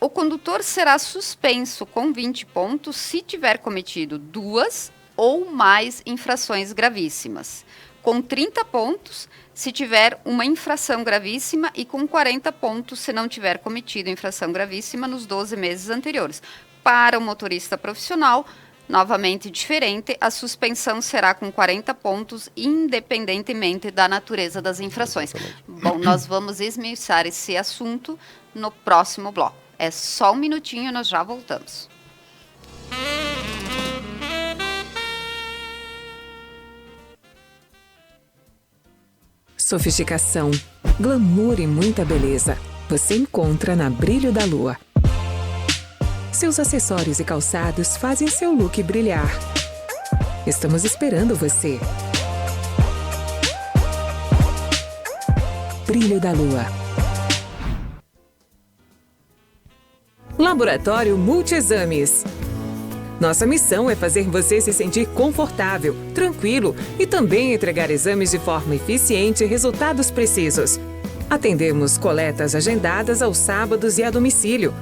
O condutor será suspenso com 20 pontos se tiver cometido 2 ou mais infrações gravíssimas. Com 30 pontos, se tiver uma infração gravíssima, e com 40 pontos, se não tiver cometido infração gravíssima nos 12 meses anteriores. Para o motorista profissional, novamente diferente, a suspensão será com 40 pontos, independentemente da natureza das infrações. Bom, nós vamos esmiuçar esse assunto no próximo bloco. É só um minutinho e nós já voltamos. Sofisticação, glamour e muita beleza você encontra na Brilho da Lua. Seus acessórios e calçados fazem seu look brilhar. Estamos esperando você. Brilho da Lua. Laboratório Multiexames. Nossa missão é fazer você se sentir confortável, tranquilo e também entregar exames de forma eficiente e resultados precisos. Atendemos coletas agendadas aos sábados e a domicílio.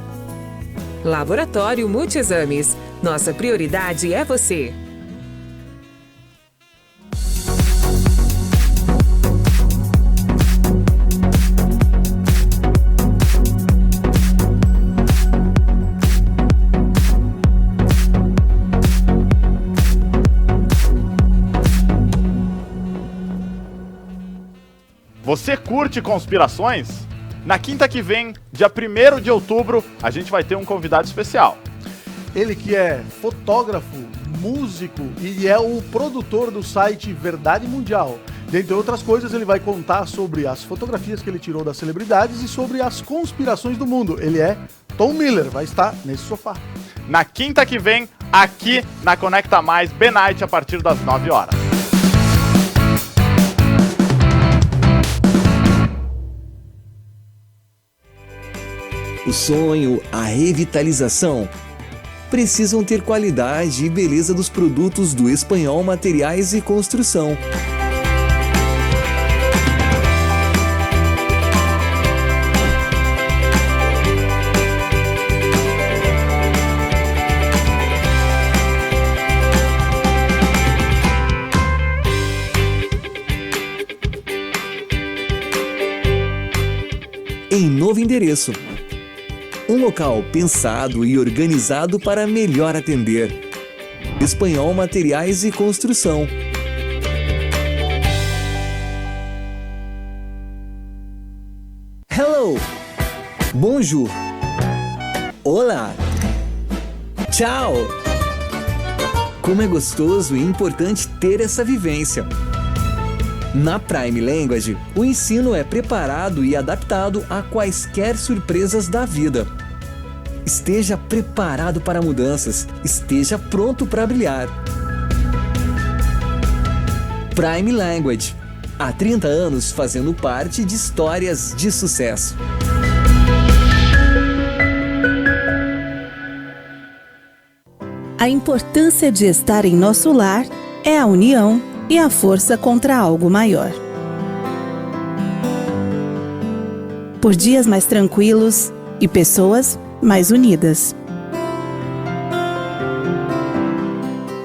Laboratório Multiexames. Nossa prioridade é você. Você curte conspirações? Na quinta que vem, dia 1º de outubro, a gente vai ter um convidado especial. Ele que é fotógrafo, músico e é o produtor do site Verdade Mundial. Dentre outras coisas, ele vai contar sobre as fotografias que ele tirou das celebridades e sobre as conspirações do mundo. Ele é Tom Miller, vai estar nesse sofá. Na quinta que vem, aqui na Conecta Mais, B-Night, a partir das 9 horas. O sonho, a revitalização precisam ter qualidade e beleza dos produtos do Espanhol Materiais e Construção. Em novo endereço. Um local pensado e organizado para melhor atender. Espanhol Materiais e Construção. Hello! Bonjour! Olá! Tchau! Como é gostoso e importante ter essa vivência. Na Prime Language, o ensino é preparado e adaptado a quaisquer surpresas da vida. Esteja preparado para mudanças, esteja pronto para brilhar. Prime Language, há 30 anos fazendo parte de histórias de sucesso. A importância de estar em nosso lar é a união e a força contra algo maior. Por dias mais tranquilos e pessoas mais unidas.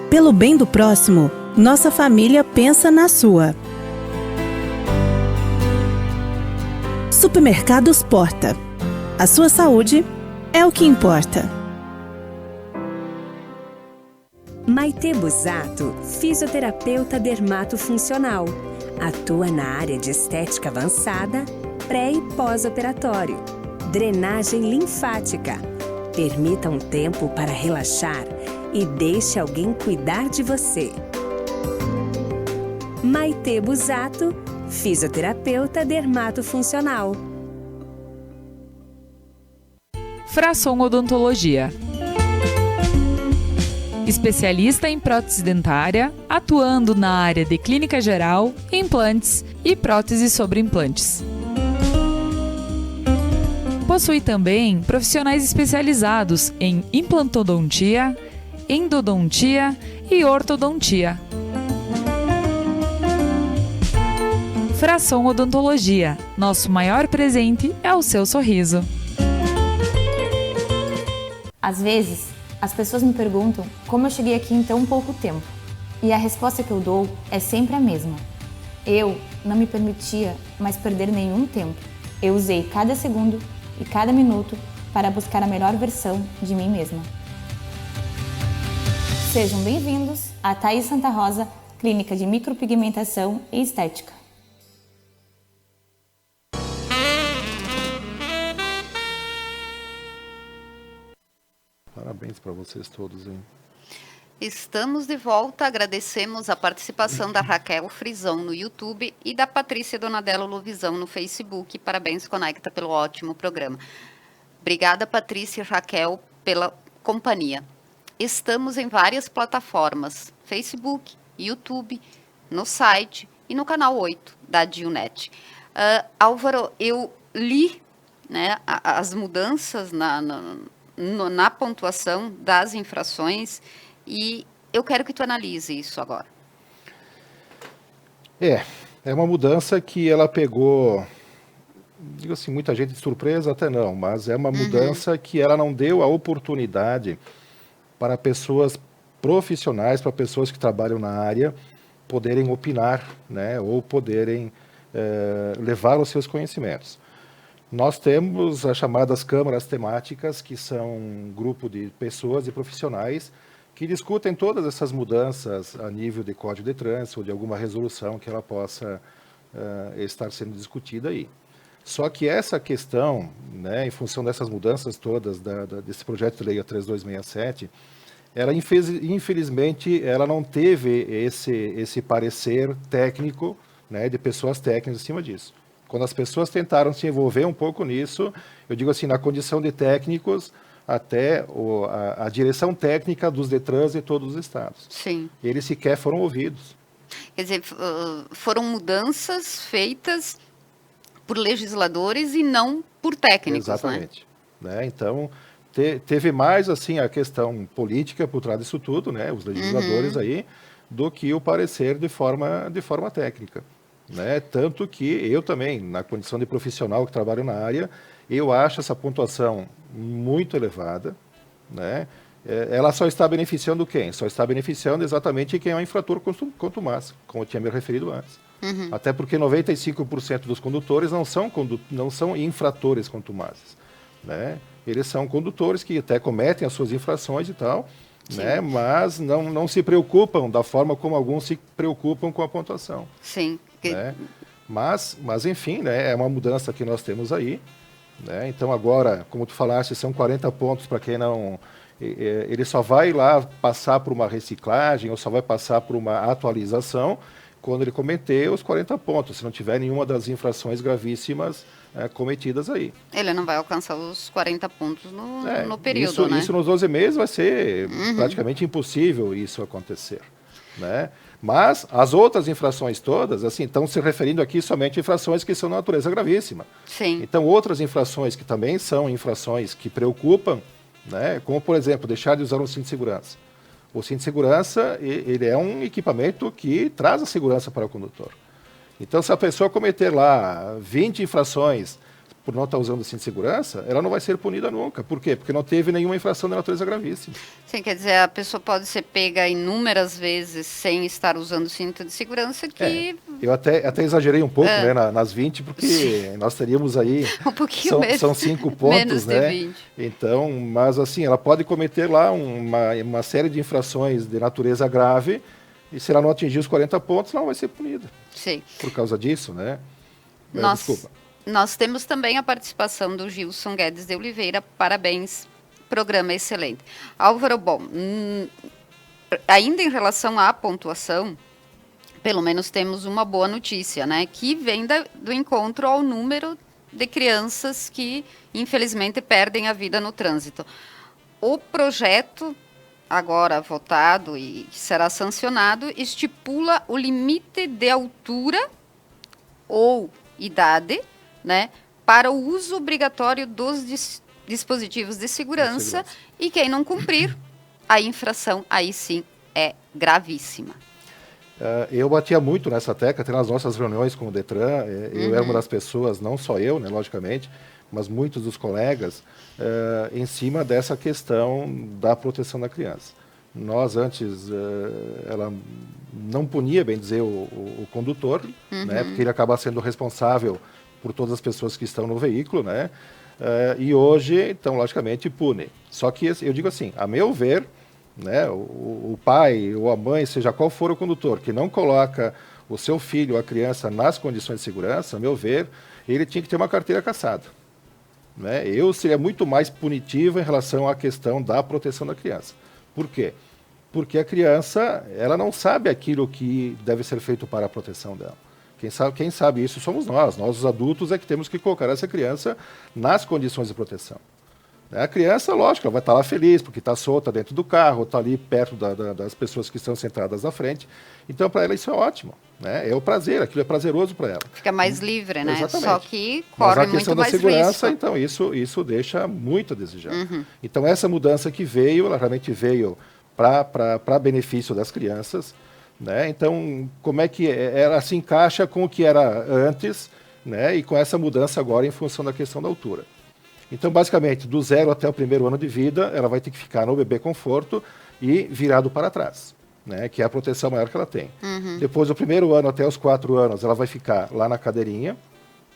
Pelo bem do próximo, nossa família pensa na sua. Supermercados Porta. A sua saúde é o que importa. Maite Busato, fisioterapeuta dermatofuncional. Atua na área de estética avançada, pré e pós-operatório. Drenagem linfática. Permita um tempo para relaxar e deixe alguém cuidar de você. Maite Busato, fisioterapeuta dermatofuncional. Frasson Odontologia. Especialista em prótese dentária, atuando na área de clínica geral, implantes e próteses sobre implantes. Possui também profissionais especializados em implantodontia, endodontia e ortodontia. Frasson Odontologia. Nosso maior presente é o seu sorriso. Às vezes, as pessoas me perguntam como eu cheguei aqui em tão pouco tempo. E a resposta que eu dou é sempre a mesma. Eu não me permitia mais perder nenhum tempo. Eu usei cada segundo e cada minuto para buscar a melhor versão de mim mesma. Sejam bem-vindos à Thaís Santa Rosa, Clínica de Micropigmentação e Estética. Parabéns para vocês todos, hein? Estamos de volta, agradecemos a participação da Raquel Frisão no YouTube e da Patrícia Donadello Lovisão no Facebook. Parabéns, Conecta, pelo ótimo programa. Obrigada, Patrícia e Raquel, pela companhia. Estamos em várias plataformas, Facebook, YouTube, no site e no canal 8 da Dionet. Álvaro, eu li, né, as mudanças na pontuação das infrações e eu quero que tu analise isso agora. É uma mudança que ela pegou, digo assim, muita gente de surpresa, até não, mas é uma mudança que ela não deu a oportunidade para pessoas profissionais, para pessoas que trabalham na área, poderem opinar, né, ou poderem levar os seus conhecimentos. Nós temos as chamadas câmaras temáticas, que são um grupo de pessoas e profissionais que discutem todas essas mudanças a nível de código de trânsito ou de alguma resolução que ela possa estar sendo discutida aí. Só que essa questão, né, em função dessas mudanças todas desse projeto de lei 3267, ela infelizmente ela não teve esse parecer técnico, né, de pessoas técnicas em cima disso. Quando as pessoas tentaram se envolver um pouco nisso, eu digo assim, na condição de técnicos, até a direção técnica dos Detrans de todos os estados. Sim. Eles sequer foram ouvidos. Quer dizer, foram mudanças feitas por legisladores e não por técnicos. Exatamente. Né? Então, teve mais assim a questão política por trás disso tudo, né? Os legisladores aí, do que o parecer de forma técnica. Né? Tanto que eu também, na condição de profissional que trabalho na área, eu acho essa pontuação muito elevada, né? Ela só está beneficiando quem? Só está beneficiando exatamente quem é um infrator contumaz, como eu tinha me referido antes. Até porque 95% dos condutores não são infratores contumazes, né? Eles são condutores que até cometem as suas infrações e tal, né? Mas não se preocupam da forma como alguns se preocupam com a pontuação. Sim. Né? Mas enfim, né, é uma mudança que nós temos aí. Né? Então agora, como tu falaste, são 40 pontos para quem não... Ele só vai lá passar por uma reciclagem ou só vai passar por uma atualização quando ele cometer os 40 pontos, se não tiver nenhuma das infrações gravíssimas cometidas aí. Ele não vai alcançar os 40 pontos no período, isso, né? Isso nos 12 meses vai ser praticamente impossível isso acontecer. Né? Mas as outras infrações todas, assim, estão se referindo aqui somente a infrações que são de natureza gravíssima. Sim. Então, outras infrações que também são infrações que preocupam, né? Como, por exemplo, deixar de usar um cinto de segurança. O cinto de segurança, ele é um equipamento que traz a segurança para o condutor. Então, se a pessoa cometer lá 20 infrações por não estar usando o cinto de segurança, ela não vai ser punida nunca. Por quê? Porque não teve nenhuma infração de natureza gravíssima. Sim, quer dizer, a pessoa pode ser pega inúmeras vezes sem estar usando o cinto de segurança que... Eu até exagerei um pouco, né, nas 20, porque Sim. nós teríamos aí... Um pouquinho menos. São 5 pontos, menos né? de 20. Então, mas assim, ela pode cometer lá uma série de infrações de natureza grave e se ela não atingir os 40 pontos, ela não vai ser punida. Sim. Por causa disso, né? Desculpa. Nós temos também a participação do Gilson Guedes de Oliveira. Parabéns, programa excelente. Álvaro, bom, ainda em relação à pontuação, pelo menos temos uma boa notícia, né? Que vem do encontro ao número de crianças que, infelizmente, perdem a vida no trânsito. O projeto, agora votado e que será sancionado, estipula o limite de altura ou idade, né, para o uso obrigatório dos dispositivos de segurança, e quem não cumprir, a infração aí sim é gravíssima. Eu batia muito nessa tecla, até nas nossas reuniões com o Detran. Eu era uma das pessoas, não só eu, né, logicamente, mas muitos dos colegas, em cima dessa questão da proteção da criança. Nós antes, ela não punia, bem dizer, o condutor, né, porque ele acaba sendo responsável por todas as pessoas que estão no veículo, né? E hoje, então, logicamente, pune. Só que eu digo assim, a meu ver, né, o pai ou a mãe, seja qual for o condutor, que não coloca o seu filho, a criança, nas condições de segurança, a meu ver, ele tinha que ter uma carteira cassada. Né? Eu seria muito mais punitivo em relação à questão da proteção da criança. Por quê? Porque a criança, ela não sabe aquilo que deve ser feito para a proteção dela. Quem sabe isso somos nós os adultos é que temos que colocar essa criança nas condições de proteção. A criança, lógico, ela vai estar lá feliz, porque está solta dentro do carro, está ali perto das pessoas que estão sentadas na frente. Então, para ela, isso é ótimo. Né? É o prazer, aquilo é prazeroso para ela. Fica mais livre, né? Exatamente. Só que corre muito mais risco. Mas a questão da segurança, então, isso deixa muito a desejar. Então, essa mudança que veio, ela realmente veio para benefício das crianças. Né? Então, como é que ela se encaixa com o que era antes, né? E com essa mudança agora em função da questão da altura. Então, basicamente, do 0 até o primeiro ano de vida, ela vai ter que ficar no bebê conforto e virado para trás, né? Que é a proteção maior que ela tem. Depois, do primeiro ano até os 4 anos, ela vai ficar lá na cadeirinha,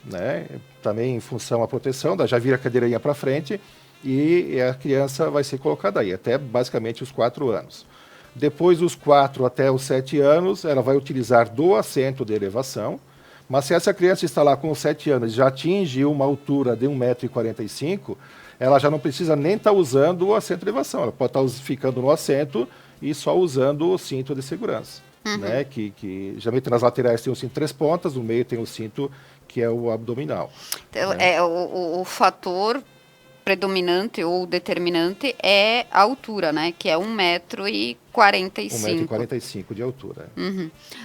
né? Também em função da proteção, já vira a cadeirinha para frente e a criança vai ser colocada aí, até basicamente os 4 anos. Depois dos 4 até os 7 anos, ela vai utilizar do assento de elevação, mas se essa criança está lá com 7 anos e já atinge uma altura de 1,45 m, ela já não precisa nem estar usando o assento de elevação, ela pode estar ficando no assento e só usando o cinto de segurança. Né? Que geralmente nas laterais tem o cinto de 3 pontas, no meio tem o cinto que é o abdominal. Então, né? O fator predominante ou determinante é a altura, né? Que é 1,45 m. 1,45 m de altura.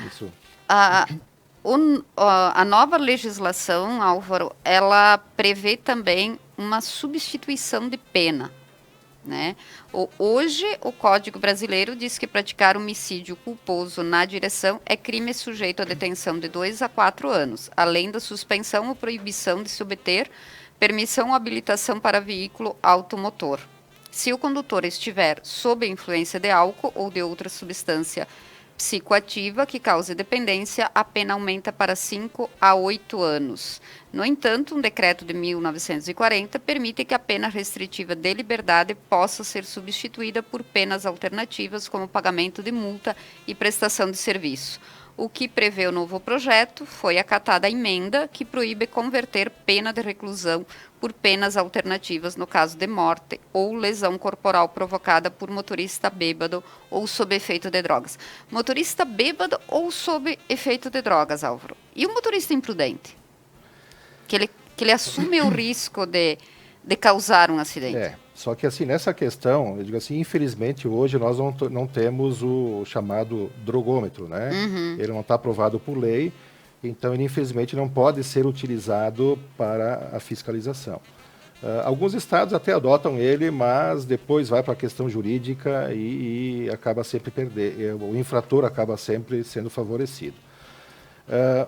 Isso. A nova legislação, Álvaro, ela prevê também uma substituição de pena. Né? Hoje, o Código Brasileiro diz que praticar homicídio culposo na direção é crime sujeito à detenção de 2 a 4 anos, além da suspensão ou proibição de se obter permissão ou habilitação para veículo automotor. Se o condutor estiver sob a influência de álcool ou de outra substância psicoativa que cause dependência, a pena aumenta para 5 a 8 anos. No entanto, um decreto de 1940 permite que a pena restritiva de liberdade possa ser substituída por penas alternativas, como pagamento de multa e prestação de serviço. O que prevê o novo projeto foi acatada a emenda que proíbe converter pena de reclusão por penas alternativas no caso de morte ou lesão corporal provocada por motorista bêbado ou sob efeito de drogas. Motorista bêbado ou sob efeito de drogas, Álvaro. E o motorista imprudente? Que ele assume o risco de causar um acidente. Só que assim, nessa questão, eu digo assim, infelizmente hoje nós não temos o chamado drogômetro, né? Ele não está aprovado por lei, então ele infelizmente não pode ser utilizado para a fiscalização. Alguns estados até adotam ele, mas depois vai para a questão jurídica e acaba sempre perdendo, o infrator acaba sempre sendo favorecido.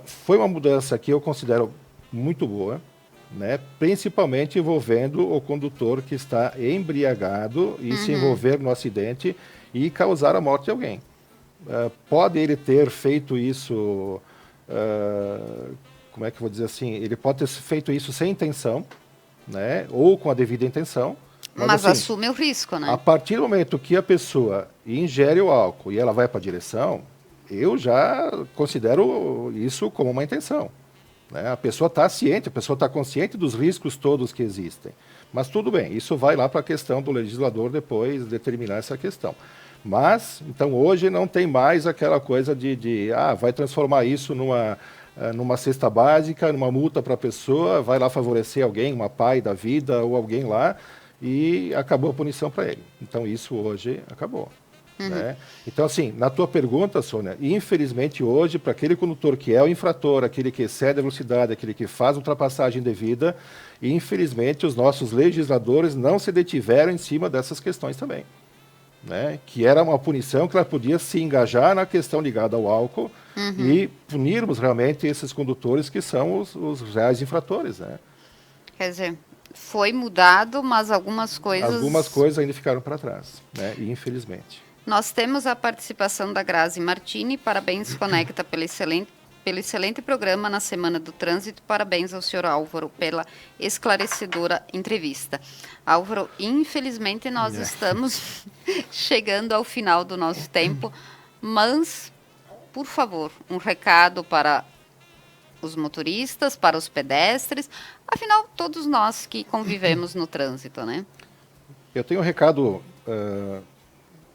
Foi uma mudança que eu considero muito boa, né? Principalmente envolvendo o condutor que está embriagado e se envolver no acidente e causar a morte de alguém. Pode ele ter feito isso, como é que eu vou dizer assim, ele pode ter feito isso sem intenção, né? Ou com a devida intenção. Mas assim, assume o risco, né? A partir do momento que a pessoa ingere o álcool e ela vai para a direção, eu já considero isso como uma intenção. Né? A pessoa está ciente, a pessoa está consciente dos riscos todos que existem. Mas tudo bem, isso vai lá para a questão do legislador depois determinar essa questão. Mas, então, hoje não tem mais aquela coisa vai transformar isso numa cesta básica, numa multa para a pessoa, vai lá favorecer alguém, uma pai da vida ou alguém lá, e acabou a punição para ele. Então, isso hoje acabou. Né? Então, assim, na tua pergunta, Sônia, infelizmente hoje, para aquele condutor que é o infrator, aquele que excede a velocidade, aquele que faz ultrapassagem indevida, infelizmente os nossos legisladores não se detiveram em cima dessas questões também. Né? Que era uma punição que ela podia se engajar na questão ligada ao álcool e punirmos realmente esses condutores que são os reais infratores. Né? Quer dizer, foi mudado, mas algumas coisas ainda ficaram para trás, né? Infelizmente. Nós temos a participação da Grazi Martini. Parabéns, Conecta, pelo excelente programa na Semana do Trânsito. Parabéns ao senhor Álvaro pela esclarecedora entrevista. Álvaro, infelizmente nós estamos chegando ao final do nosso tempo, mas, por favor, um recado para os motoristas, para os pedestres, afinal, todos nós que convivemos no trânsito, né? Eu tenho um recado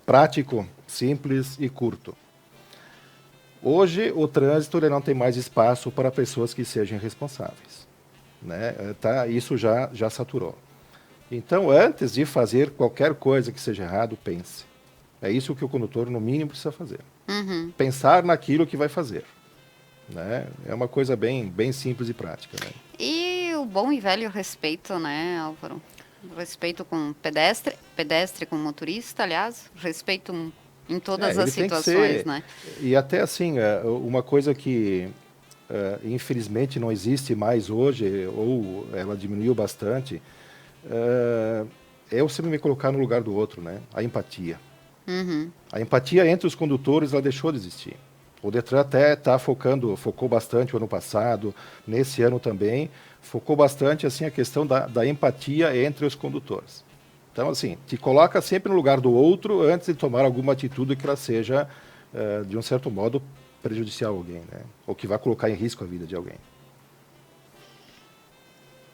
prático, simples e curto. Hoje, o trânsito ele não tem mais espaço para pessoas que sejam irresponsáveis. Né? Isso já saturou. Então, antes de fazer qualquer coisa que seja errado, pense. É isso que o condutor, no mínimo, precisa fazer. Pensar naquilo que vai fazer. Né? É uma coisa bem simples e prática. Né? E o bom e velho respeito, né, Álvaro? Respeito com pedestre com motorista, aliás, respeito em todas as situações, né? E até assim, uma coisa que infelizmente não existe mais hoje, ou ela diminuiu bastante, é você me colocar no lugar do outro, né? A empatia. A empatia entre os condutores, ela deixou de existir. O Detran até focou bastante o ano passado, nesse ano também, focou bastante assim, a questão da empatia entre os condutores. Então, assim, te coloca sempre no lugar do outro antes de tomar alguma atitude que ela seja, de um certo modo, prejudicial a alguém, né? Ou que vai colocar em risco a vida de alguém.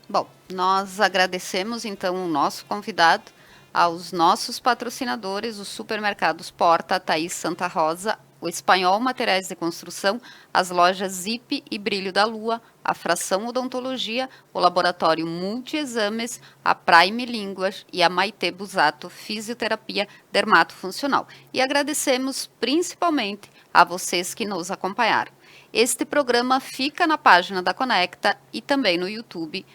Bom, nós agradecemos, então, o nosso convidado, aos nossos patrocinadores, os supermercados Porta, Thaís, Santa Rosa, o Espanhol Materiais de Construção, as lojas Zip e Brilho da Lua, a Fração Odontologia, o Laboratório Multiexames, a Prime Línguas e a Maite Busato Fisioterapia Dermatofuncional. E agradecemos principalmente a vocês que nos acompanharam. Este programa fica na página da Conecta e também no YouTube,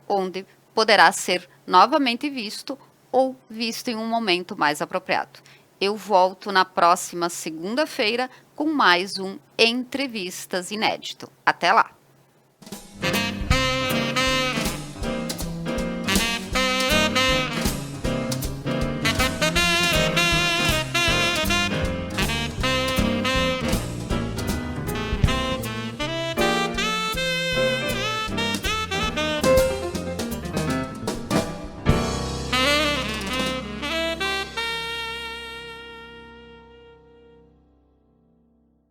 onde poderá ser novamente visto ou visto em um momento mais apropriado. Eu volto na próxima segunda-feira com mais um Entrevistas Inédito. Até lá!